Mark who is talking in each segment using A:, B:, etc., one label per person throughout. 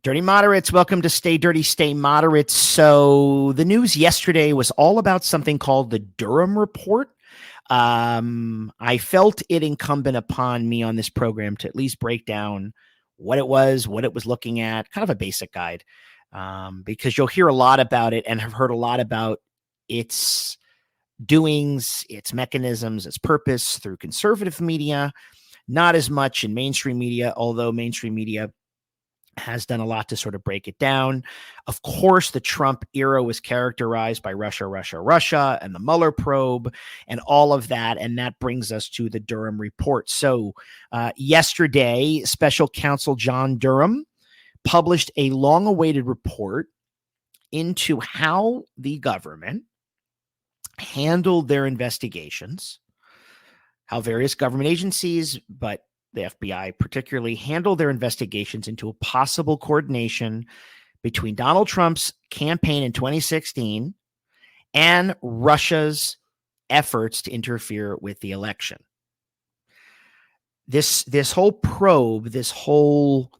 A: Dirty Moderates, welcome to Stay Dirty, Stay Moderate. So the news yesterday was all about something called the Durham Report. I felt it incumbent upon me on this program to at least break down what it was looking at, kind of a basic guide, because you'll hear a lot about it and have heard a lot about its doings, its mechanisms, its purpose through conservative media, not as much in mainstream media, although mainstream media has done a lot to sort of break it down. Of course, the Trump era was characterized by Russia, and the Mueller probe and all of that. And that brings us to the Durham report. So yesterday, special counsel John Durham published a long-awaited report into how the government handled their investigations, how various government agencies, but the FBI particularly, handled their investigations into a possible coordination between Donald Trump's campaign in 2016 and Russia's efforts to interfere with the election. This whole probe, this whole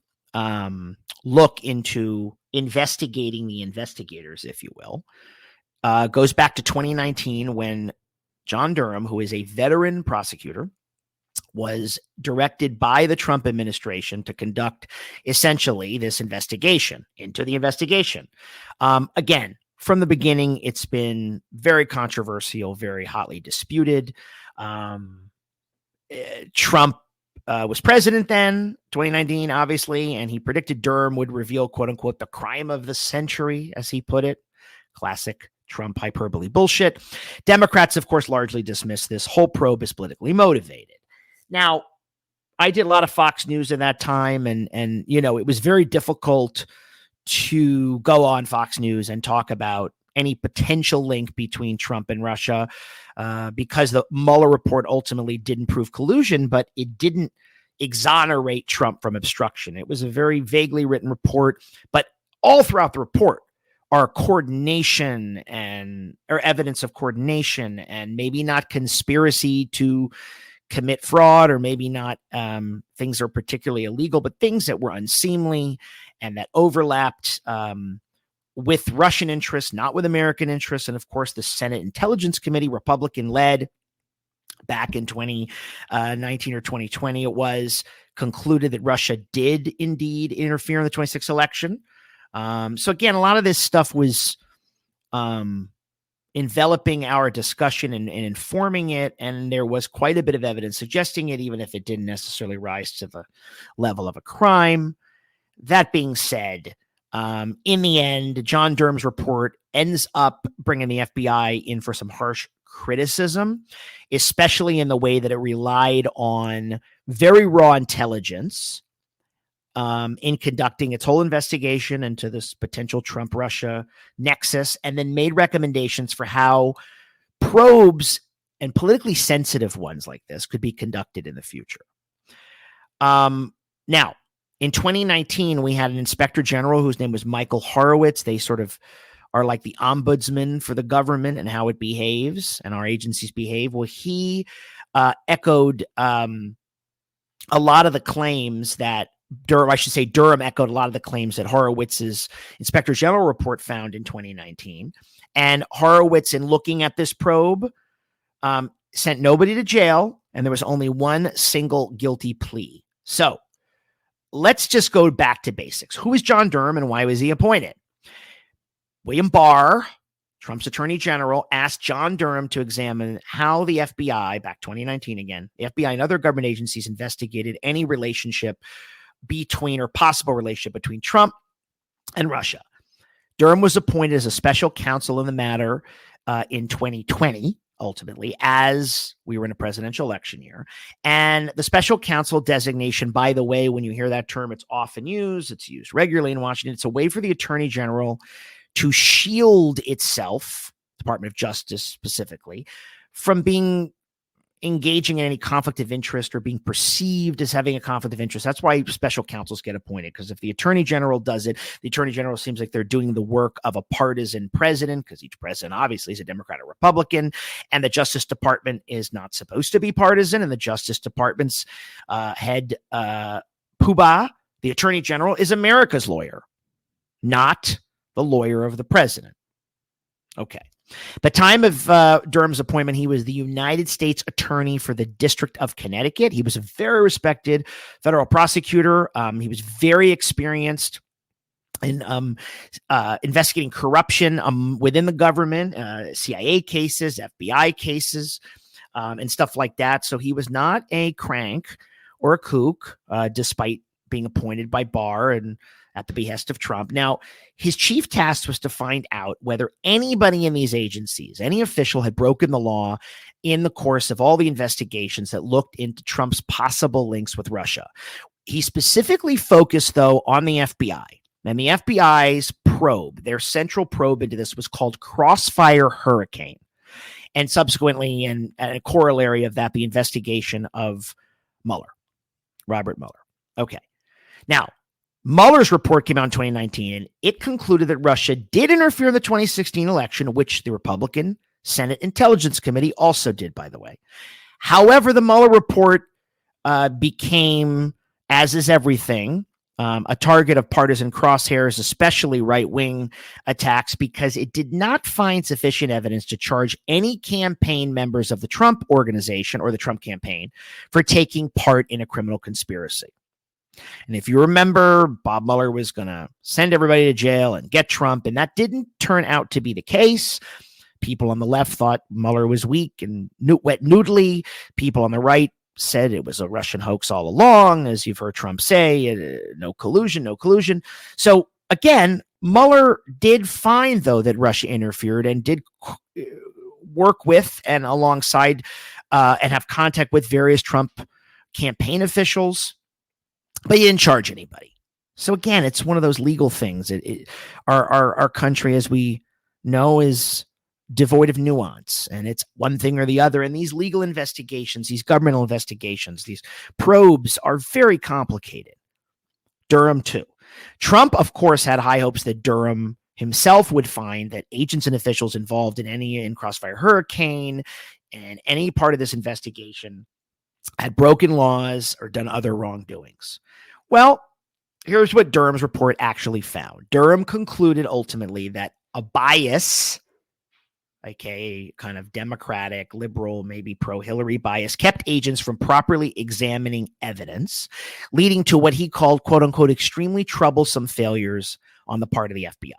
A: look into investigating the investigators, if you will, goes back to 2019 when John Durham, who is a veteran prosecutor, was directed by the Trump administration to conduct essentially this investigation into the investigation. Again, from the beginning, it's been very controversial, very hotly disputed. Trump was president then, 2019, obviously, and he predicted Durham would reveal, quote unquote, the crime of the century, as he put it. Classic Trump hyperbole bullshit. Democrats, of course, largely dismissed this whole probe as politically motivated. Now, I did a lot of Fox News in that time, and you know, it was very difficult to go on Fox News and talk about any potential link between Trump and Russia because the Mueller report ultimately didn't prove collusion, but it didn't exonerate Trump from obstruction. It was a very vaguely written report, but all throughout the report are coordination or evidence of coordination and maybe not conspiracy to commit fraud, or maybe not things that are particularly illegal, but things that were unseemly and that overlapped with Russian interests, not with American interests. And of course, the Senate Intelligence Committee, Republican led, back in 2019 or 2020, it was, concluded that Russia did indeed interfere in the 26th election. So again, a lot of this stuff was enveloping our discussion and informing it. And there was quite a bit of evidence suggesting it, even if it didn't necessarily rise to the level of a crime. That being said, in the end, John Durham's report ends up bringing the FBI in for some harsh criticism, especially in the way that it relied on very raw intelligence in conducting its whole investigation into this potential Trump-Russia nexus, and then made recommendations for how probes and politically sensitive ones like this could be conducted in the future. Now, in 2019, we had an inspector general whose name was Michael Horowitz. They sort of are like the ombudsman for the government and how it behaves and our agencies behave. Well, he echoed a lot of the claims that Durham echoed a lot of the claims that Horowitz's Inspector General report found in 2019. And Horowitz, in looking at this probe, sent nobody to jail, and there was only one single guilty plea. So let's just go back to basics. Who is John Durham and why was he appointed? William Barr, Trump's attorney general, asked John Durham to examine how the FBI, back 2019 again, the FBI and other government agencies investigated any relationship between, or possible relationship between, Trump and Russia. Durham was appointed as a special counsel in the matter in 2020, ultimately, as we were in a presidential election year. And the special counsel designation, by the way, when you hear that term, it's often used, it's used regularly in Washington. It's a way for the attorney general to shield itself, Department of Justice specifically, from being engaging in any conflict of interest or being perceived as having a conflict of interest. That's why special counsels get appointed, because if the attorney general does it, the attorney general seems like they're doing the work of a partisan president, because each president obviously is a Democrat or Republican, and the Justice Department is not supposed to be partisan, and the Justice Department's head, Puba, the attorney general, is America's lawyer. not the lawyer of the president. Okay. The time of Durham's appointment, he was the United States Attorney for the District of Connecticut. He was a very respected federal prosecutor. He was very experienced in investigating corruption within the government, CIA cases, FBI cases, and stuff like that. So he was not a crank or a kook, despite being appointed by Barr and at the behest of Trump. Now, his chief task was to find out whether anybody in these agencies, any official, had broken the law in the course of all the investigations that looked into Trump's possible links with Russia. He specifically focused, though, on the FBI. And the FBI's probe, their central probe into this, was called Crossfire Hurricane. And subsequently, and a corollary of that, the investigation of Mueller, Robert Mueller. Okay. Now, Mueller's report came out in 2019, and it concluded that Russia did interfere in the 2016 election, which the Republican Senate Intelligence Committee also did, by the way. However, the Mueller report became, as is everything, a target of partisan crosshairs, especially right-wing attacks, because it did not find sufficient evidence to charge any campaign members of the Trump organization or the Trump campaign for taking part in a criminal conspiracy. And if you remember, Bob Mueller was going to send everybody to jail and get Trump, and that didn't turn out to be the case. People on the left thought Mueller was weak and wet noodly. People on the right said it was a Russian hoax all along, as you've heard Trump say, no collusion, no collusion. So again, Mueller did find, though, that Russia interfered and did work with and alongside and have contact with various Trump campaign officials, but he didn't charge anybody. So again, it's one of those legal things. Our country, as we know, is devoid of nuance, and it's one thing or the other. And these legal investigations, these governmental investigations, these probes are very complicated. Durham too. Trump, of course, had high hopes that Durham himself would find that agents and officials involved in Crossfire Hurricane and any part of this investigation had broken laws or done other wrongdoings. Well, here's what Durham's report actually found. Durham concluded ultimately that a bias, aka kind of Democratic, liberal, maybe pro-Hillary bias, kept agents from properly examining evidence, leading to what he called, quote unquote, extremely troublesome failures on the part of the FBI.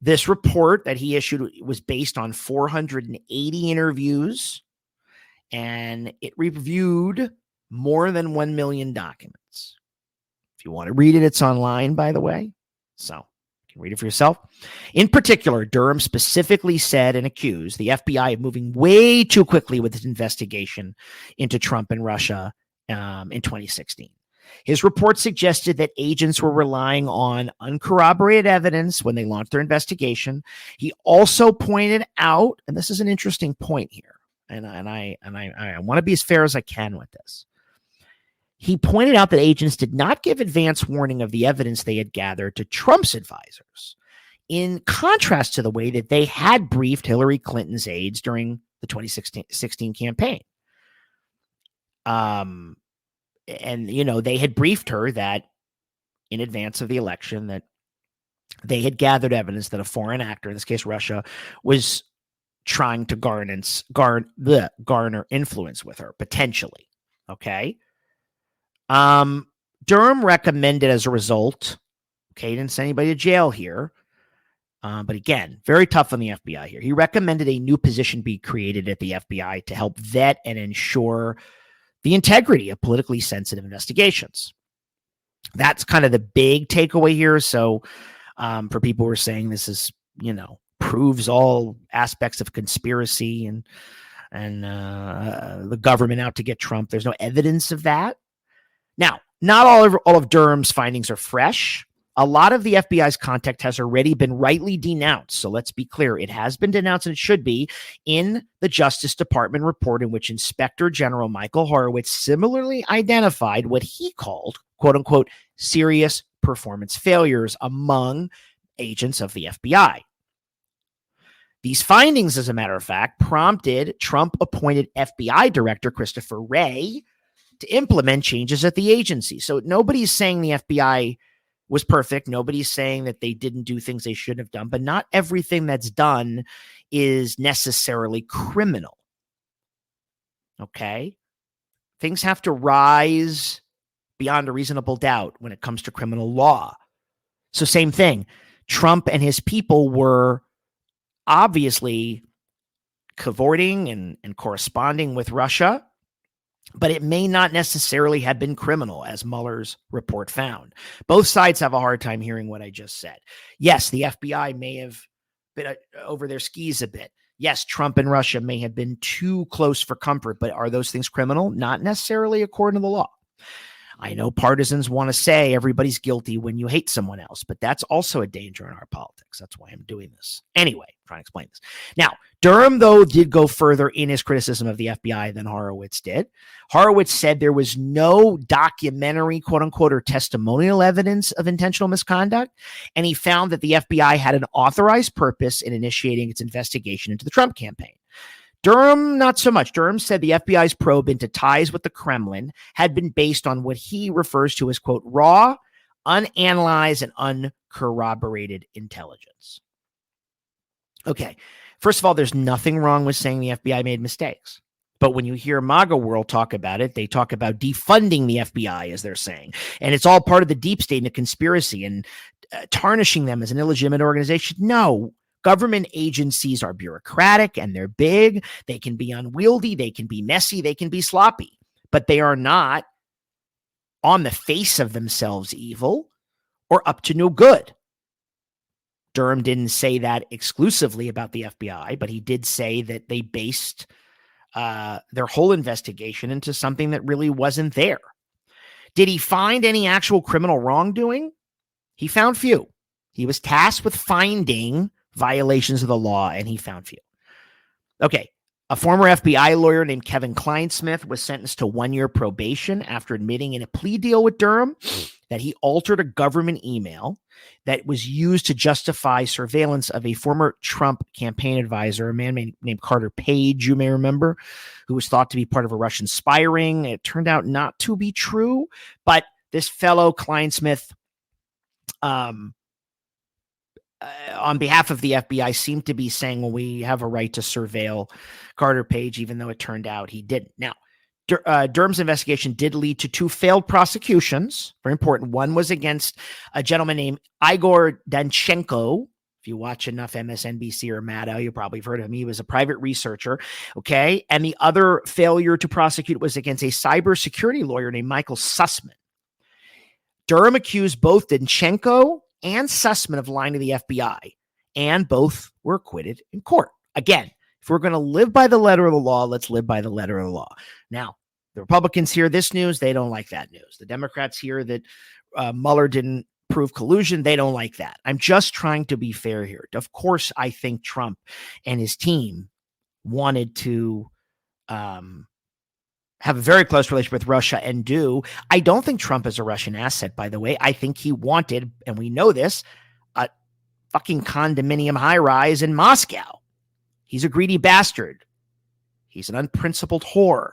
A: This report that he issued was based on 480 interviews, and it reviewed more than 1 million documents. If you want to read it, it's online, by the way. So you can read it for yourself. In particular, Durham specifically said and accused the FBI of moving way too quickly with its investigation into Trump and Russia in 2016. His report suggested that agents were relying on uncorroborated evidence when they launched their investigation. He also pointed out, and this is an interesting point here, and I want to be as fair as I can with this. He pointed out that agents did not give advance warning of the evidence they had gathered to Trump's advisors, in contrast to the way that they had briefed Hillary Clinton's aides during the 2016 campaign. And, you know, they had briefed her that in advance of the election that they had gathered evidence that a foreign actor, in this case Russia, was trying to garner influence with her, potentially. Okay. Durham recommended as a result, okay, didn't send anybody to jail here, but again, very tough on the FBI here. He recommended a new position be created at the FBI to help vet and ensure the integrity of politically sensitive investigations. That's kind of the big takeaway here. So for people who are saying this is, you know, proves all aspects of conspiracy and the government out to get Trump, there's no evidence of that. Now, not all of Durham's findings are fresh. A lot of the FBI's contact has already been rightly denounced. So let's be clear. It has been denounced, and it should be, in the Justice Department report, in which Inspector General Michael Horowitz similarly identified what he called, quote unquote, serious performance failures among agents of the FBI. These findings, as a matter of fact, prompted Trump-appointed FBI Director Christopher Wray to implement changes at the agency. So nobody's saying the FBI was perfect. Nobody's saying that they didn't do things they shouldn't have done, but not everything that's done is necessarily criminal. Okay? Things have to rise beyond a reasonable doubt when it comes to criminal law. So same thing. Trump and his people were obviously cavorting and corresponding with Russia, but it may not necessarily have been criminal, as Mueller's report found. Both sides have a hard time hearing what I just said. Yes, the FBI may have been over their skis a bit. Yes, Trump and Russia may have been too close for comfort, but are those things criminal? Not necessarily according to the law. I know partisans want to say everybody's guilty when you hate someone else, but that's also a danger in our politics. That's why I'm doing this. Anyway, I'm trying to explain this. Now, Durham, though, did go further in his criticism of the FBI than Horowitz did. Horowitz said there was no documentary, quote unquote, or testimonial evidence of intentional misconduct, and he found that the FBI had an authorized purpose in initiating its investigation into the Trump campaign. Durham, not so much. Durham said the FBI's probe into ties with the Kremlin had been based on what he refers to as, quote, raw, unanalyzed, and uncorroborated intelligence. Okay, first of all, there's nothing wrong with saying the FBI made mistakes. But when you hear MAGA world talk about it, they talk about defunding the FBI, as they're saying. And it's all part of the deep state and the conspiracy and tarnishing them as an illegitimate organization. No. Government agencies are bureaucratic and they're big. They can be unwieldy. They can be messy. They can be sloppy, but they are not on the face of themselves evil or up to no good. Durham didn't say that exclusively about the FBI, but he did say that they based their whole investigation into something that really wasn't there. Did he find any actual criminal wrongdoing? He found few. He was tasked with finding violations of the law, and he found few. Okay, a former FBI lawyer named Kevin Kleinsmith was sentenced to 1 year probation after admitting in a plea deal with Durham that he altered a government email that was used to justify surveillance of a former Trump campaign advisor, a man named Carter Page, you may remember, who was thought to be part of a Russian spy ring. It turned out not to be true, but this fellow Kleinsmith, on behalf of the FBI, seemed to be saying, well, we have a right to surveil Carter Page, even though it turned out he didn't. Now, Durham's investigation did lead to 2 failed prosecutions. Very important. One was against a gentleman named Igor Danchenko. If you watch enough MSNBC or Maddow, you probably have heard of him. He was a private researcher. Okay. And the other failure to prosecute was against a cybersecurity lawyer named Michael Sussman. Durham accused both Danchenko and Sussman of lying to the FBI, and both were acquitted in court. Again, if we're going to live by the letter of the law, let's live by the letter of the law. Now, the Republicans hear this news. They don't like that news. The Democrats hear that Mueller didn't prove collusion. They don't like that. I'm just trying to be fair here. Of course, I think Trump and his team wanted to have a very close relationship with Russia and do. I don't think Trump is a Russian asset, by the way. I think he wanted, and we know this, a fucking condominium high rise in Moscow. He's a greedy bastard. He's an unprincipled whore.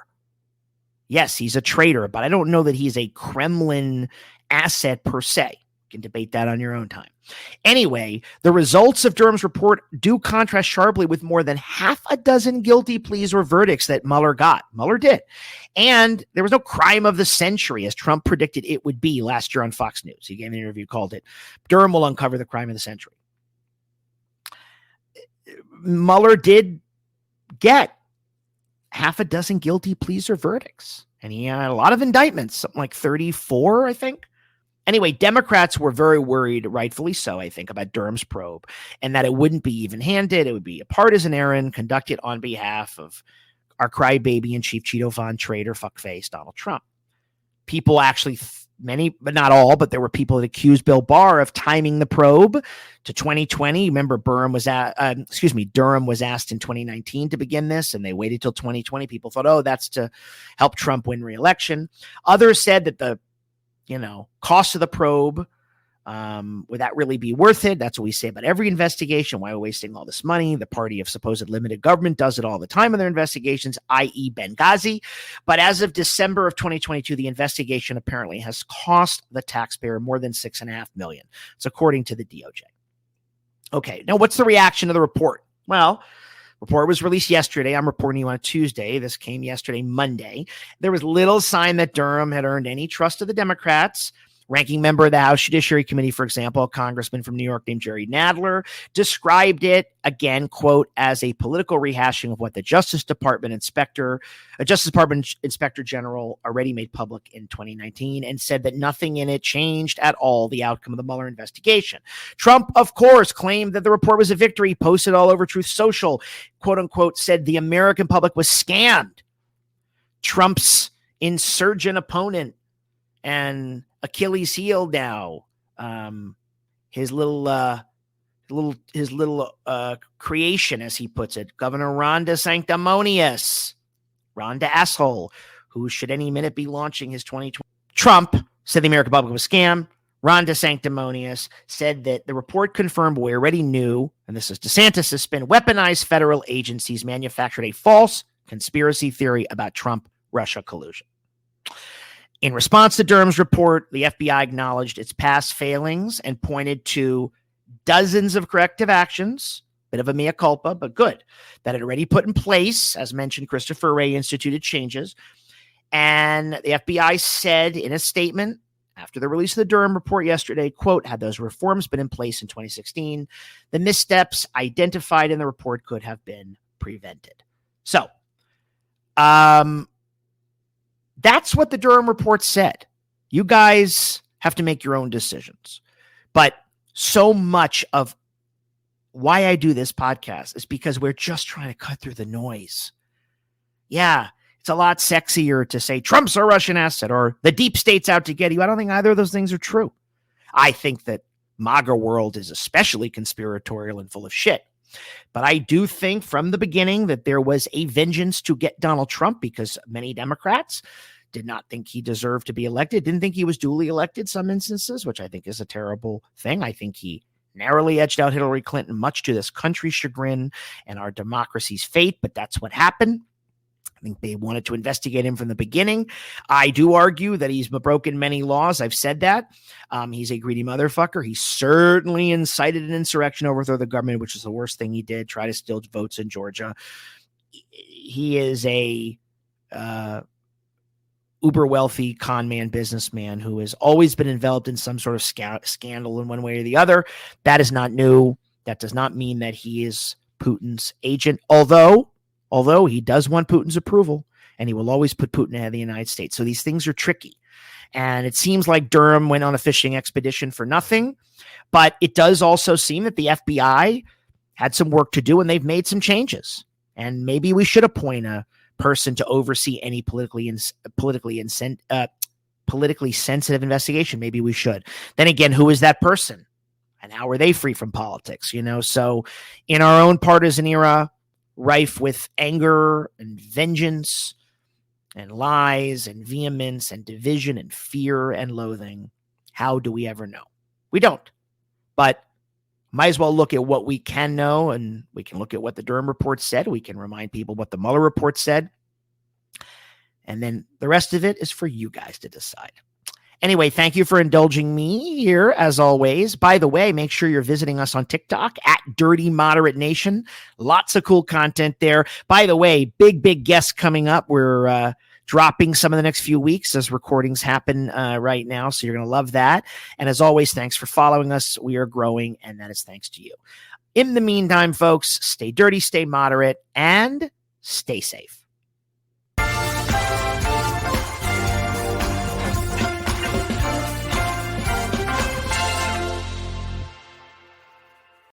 A: Yes, he's a traitor, but I don't know that he's a Kremlin asset per se. You can debate that on your own time. Anyway, the results of Durham's report do contrast sharply with more than half a dozen guilty pleas or verdicts that Mueller got. Mueller did. And there was no crime of the century, as Trump predicted it would be last year on Fox News. He gave an interview, called it, Durham will uncover the crime of the century. Mueller did get half a dozen guilty pleas or verdicts. And he had a lot of indictments, something like 34, I think. Anyway, Democrats were very worried, rightfully so, I think, about Durham's probe, and that it wouldn't be even-handed. It would be a partisan errand conducted on behalf of our crybaby and chief Cheeto Von traitor fuckface Donald Trump. People actually, many, but not all, but there were people that accused Bill Barr of timing the probe to 2020. Remember, Durham was asked in 2019 to begin this, and they waited till 2020. People thought, oh, that's to help Trump win re-election. Others said that the cost of the probe Would that really be worth it? That's what we say about every investigation. Why are we wasting all this money? The party of supposed limited government does it all the time in their investigations, i.e. Benghazi. But as of December of 2022, the investigation apparently has cost the taxpayer more than $6.5 million. It's according to the DOJ. Okay, now what's the reaction to the report? Well, report was released yesterday. I'm reporting you on a Tuesday. This came yesterday, Monday. There was little sign that Durham had earned any trust of the Democrats. Ranking member of the House Judiciary Committee, for example, a congressman from New York named Jerry Nadler, described it, again, quote, as a political rehashing of what the Justice Department Inspector General already made public in 2019, and said that nothing in it changed at all the outcome of the Mueller investigation. Trump, of course, claimed that the report was a victory, posted all over Truth Social, quote unquote, said the American public was scammed. Trump's insurgent opponent and Achilles heel now, his little creation, as he puts it, Governor Ron DeSanctimonious, Ron the asshole, who should any minute be launching his 2020. Trump said the American public was scammed. Ron DeSanctimonious said that the report confirmed what we already knew, and this is DeSantis' spin, weaponized federal agencies manufactured a false conspiracy theory about Trump-Russia collusion. In response to Durham's report, the FBI acknowledged its past failings and pointed to dozens of corrective actions, bit of a mea culpa, but good, that it already put in place. As mentioned, Christopher Wray instituted changes. And the FBI said in a statement after the release of the Durham report yesterday, quote, had those reforms been in place in 2016, the missteps identified in the report could have been prevented. So, that's what the Durham report said. You guys have to make your own decisions. But so much of why I do this podcast is because we're just trying to cut through the noise. Yeah, it's a lot sexier to say Trump's a Russian asset or the deep state's out to get you. I don't think either of those things are true. I think that MAGA world is especially conspiratorial and full of shit. But I do think from the beginning that there was a vengeance to get Donald Trump because many Democrats did not think he deserved to be elected, didn't think he was duly elected some instances, which I think is a terrible thing. I think he narrowly edged out Hillary Clinton, much to this country's chagrin and our democracy's fate, but that's what happened. I think they wanted to investigate him from the beginning. I do argue that he's broken many laws. I've said that. He's a greedy motherfucker. He certainly incited an insurrection, overthrow the government, which is the worst thing he did, try to steal votes in Georgia. He is a uber wealthy con man businessman who has always been enveloped in some sort of scandal in one way or the other. That is not new. That does not mean that he is Putin's agent, although he does want Putin's approval, and he will always put Putin ahead of the United States. So these things are tricky. And it seems like Durham went on a fishing expedition for nothing, but it does also seem that the FBI had some work to do, and they've made some changes. And maybe we should appoint a person to oversee any politically sensitive investigation. Maybe we should. Then again, who is that person? And how are they free from politics? So in our own partisan era, rife with anger and vengeance and lies and vehemence and division and fear and loathing, how do we ever know? We don't. But might as well look at what we can know, and we can look at what the Durham report said. We can remind people what the Mueller report said. And then the rest of it is for you guys to decide. Anyway, thank you for indulging me here, as always. By the way, make sure you're visiting us on TikTok at Dirty Moderate Nation. Lots of cool content there. By the way, big guests coming up. We're dropping some of the next few weeks as recordings happen right now, so you're going to love that. And as always, thanks for following us. We are growing, and that is thanks to you. In the meantime, folks, stay dirty, stay moderate, and stay safe.